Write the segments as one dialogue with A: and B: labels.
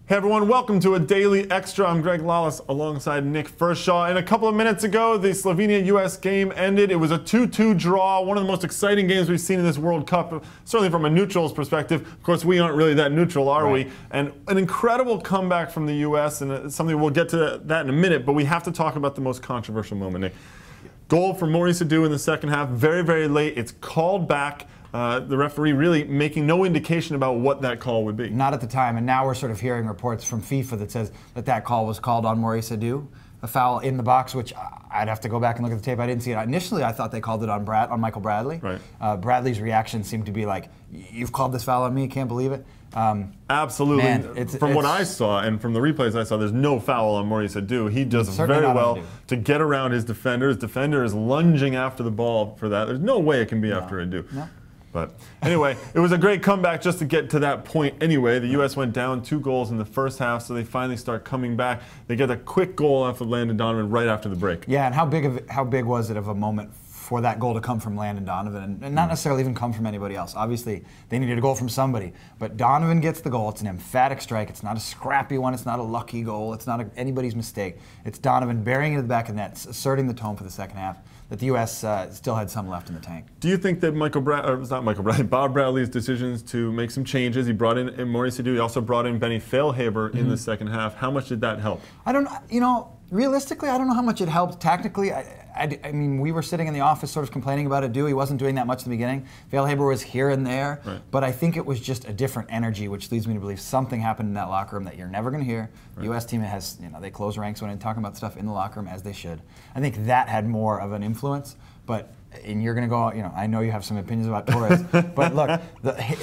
A: Hey everyone, welcome to a Daily Extra. I'm Greg Lawless alongside Nick Furshaw. And a couple of minutes ago, the Slovenia-US game ended. It was a 2-2 draw, one of the most exciting games we've seen in this World Cup, certainly from a neutral's perspective. Of course, we aren't really that neutral, are we? And an incredible comeback from the US, and something we'll get to that in a minute, but we have to talk about the most controversial moment, Nick. Goal from Maurice Adu in the second half, very, very late. It's called back. The referee really making no indication about what that call would be.
B: Not at the time, and now we're sort of hearing reports from FIFA that says that call was called on Maurice Adu, a foul in the box, which I'd have to go back and look at the tape. I didn't see it. Initially, I thought they called it on Michael Bradley.
A: Right.
B: Bradley's reaction seemed to be like, "You've called this foul on me? Can't believe it."
A: Absolutely.
B: Man,
A: from what I saw and from the replays I saw, there's no foul on Maurice Adu. He does very well to get around his defender. His defender is lunging after the ball for that. There's no way it can be after Adu.
B: No.
A: But anyway, it was a great comeback just to get to that point anyway. The U.S. went down 2 goals in the first half, so they finally start coming back. They get a quick goal off of Landon Donovan right after the break.
B: Yeah, and how big was it of a moment for that goal to come from Landon Donovan and not necessarily even come from anybody else? Obviously, they needed a goal from somebody, but Donovan gets the goal. It's an emphatic strike. It's not a scrappy one. It's not a lucky goal. It's not anybody's mistake. It's Donovan burying it in the back of the net, asserting the tone for the second half, that the U.S. still had some left in the tank.
A: Do you think that Bob Bradley's decisions to make some changes, he brought in Maurice Adu, he also brought in Benny Feilhaber in the second half, how much did that help?
B: I don't know, you know, realistically, I don't know how much it helped. Tactically, I mean, we were sitting in the office sort of complaining about Adu. He wasn't doing that much in the beginning. Feilhaber was here and there, but I think it was just a different energy, which leads me to believe something happened in that locker room that you're never going to hear. The U.S. team has, you know, they close ranks when they're talking about stuff in the locker room, as they should. I think that had more of an influence, but, and you're going to go, you know, I know you have some opinions about Torres, but look,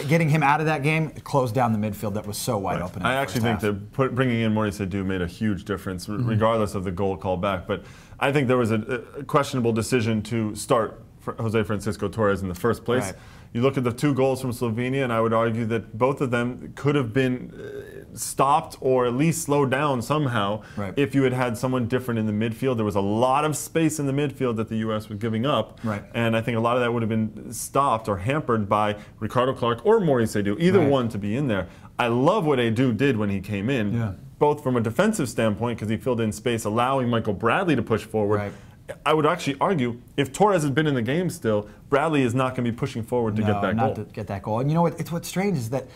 B: getting him out of that game closed down the midfield that was so wide open.
A: I actually think that bringing in Maurice Adu made a huge difference, regardless of the goal call back. But I think there was a questionable decision to start Jose Francisco Torres in the first place.
B: Right.
A: You look at the 2 goals from Slovenia, and I would argue that both of them could have been stopped or at least slowed down somehow if you had had someone different in the midfield. There was a lot of space in the midfield that the U.S. was giving up, and I think a lot of that would have been stopped or hampered by Ricardo Clark or Maurice Adu, either one to be in there. I love what Adu did when he came in, both from a defensive standpoint because he filled in space, allowing Michael Bradley to push forward. I would actually argue if Torres had been in the game still, Bradley is not going to be pushing forward to get that goal.
B: Not to get that goal. And you know what? It's what's strange is that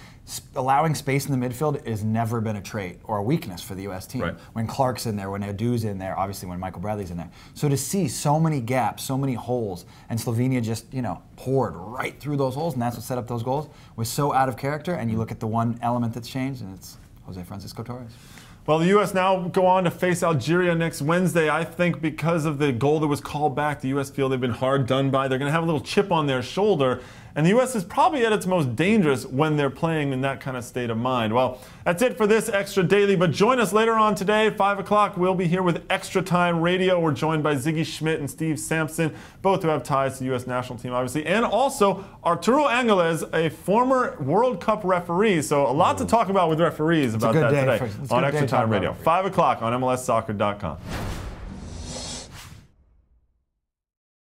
B: allowing space in the midfield has never been a trait or a weakness for the U.S. team. When Clark's in there, when Adu's in there, obviously when Michael Bradley's in there. So to see so many gaps, so many holes, and Slovenia just, you know, poured right through those holes, and that's what set up those goals, was so out of character. And you look at the one element that's changed, and it's Jose Francisco Torres.
A: Well, the U.S. now go on to face Algeria next Wednesday. I think because of the goal that was called back, the U.S. feel they've been hard done by. They're going to have a little chip on their shoulder. And the U.S. is probably at its most dangerous when they're playing in that kind of state of mind. Well, that's it for this Extra Daily. But join us later on today, 5 o'clock. We'll be here with Extra Time Radio. We're joined by Ziggy Schmidt and Steve Sampson, both who have ties to the U.S. national team, obviously. And also Arturo Angeles, a former World Cup referee. So a lot to talk about with referees about that today on Extra Time Radio. 5 o'clock on MLSsoccer.com.